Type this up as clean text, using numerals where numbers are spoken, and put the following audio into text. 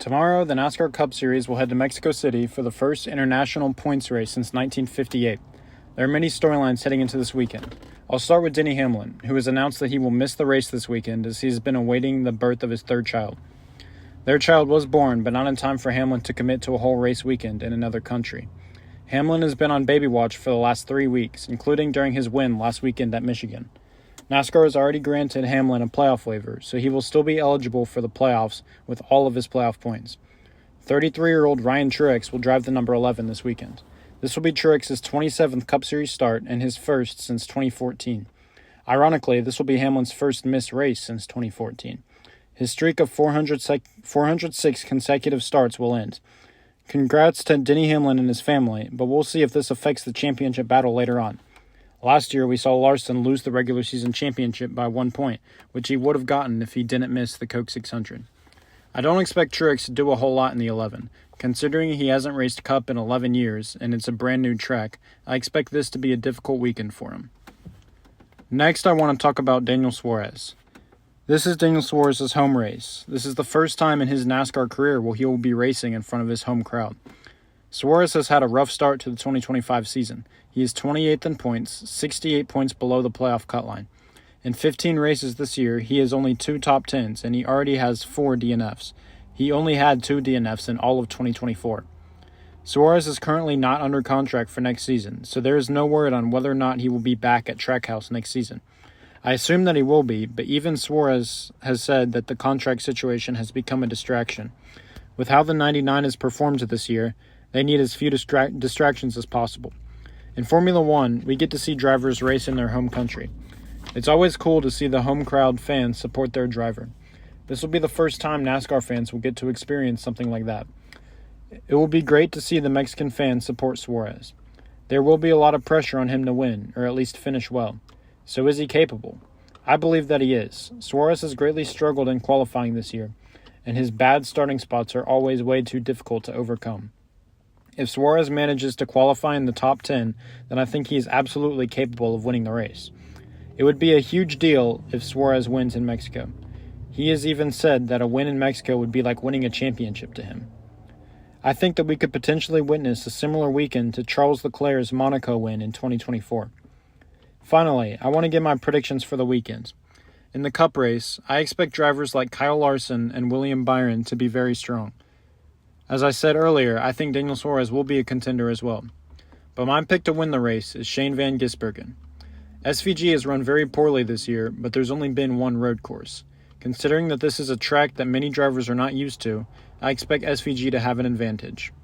Tomorrow, the NASCAR Cup Series will head to Mexico City for the first international points race since 1958. There are many storylines heading into this weekend. I'll start with Denny Hamlin, who has announced that he will miss the race this weekend as he has been awaiting the birth of his third child. Their child was born, but not in time for Hamlin to commit to a whole race weekend in another country. Hamlin has been on baby watch for the last 3 weeks, including during his win last weekend at Michigan. NASCAR has already granted Hamlin a playoff waiver, so he will still be eligible for the playoffs with all of his playoff points. 33-year-old Ryan Truex will drive the number 11 this weekend. This will be Truex's 27th Cup Series start and his first since 2014. Ironically, this will be Hamlin's first missed race since 2014. His streak of 406 consecutive starts will end. Congrats to Denny Hamlin and his family, but we'll see if this affects the championship battle later on. Last year, we saw Larson lose the regular season championship by 1 point, which he would have gotten if he didn't miss the Coke 600. I don't expect Truex to do a whole lot in the 11. Considering he hasn't raced Cup in 11 years, and it's a brand new track, I expect this to be a difficult weekend for him. Next, I want to talk about Daniel Suarez. This is Daniel Suarez's home race. This is the first time in his NASCAR career where he will be racing in front of his home crowd. Suarez has had a rough start to the 2025 season. He is 28th in points, 68 points below the playoff cut line. In 15 races this year, he has only 2 top 10s, and he already has 4 DNFs. He only had 2 DNFs in all of 2024. Suarez is currently not under contract for next season, so there is no word on whether or not he will be back at Trackhouse next season. I assume that he will be, but even Suarez has said that the contract situation has become a distraction. With how the 99 has performed this year, they need as few distractions as possible. In Formula One, we get to see drivers race in their home country. It's always cool to see the home crowd fans support their driver. This will be the first time NASCAR fans will get to experience something like that. It will be great to see the Mexican fans support Suarez. There will be a lot of pressure on him to win, or at least finish well. So is he capable? I believe that he is. Suarez has greatly struggled in qualifying this year, and his bad starting spots are always way too difficult to overcome. If Suarez manages to qualify in the top 10, then I think he is absolutely capable of winning the race. It would be a huge deal if Suarez wins in Mexico. He has even said that a win in Mexico would be like winning a championship to him. I think that we could potentially witness a similar weekend to Charles Leclerc's Monaco win in 2024. Finally, I want to give my predictions for the weekend. In the Cup race, I expect drivers like Kyle Larson and William Byron to be very strong. As I said earlier, I think Daniel Suarez will be a contender as well. But my pick to win the race is Shane Van Gisbergen. SVG has run very poorly this year, but there's only been one road course. Considering that this is a track that many drivers are not used to, I expect SVG to have an advantage.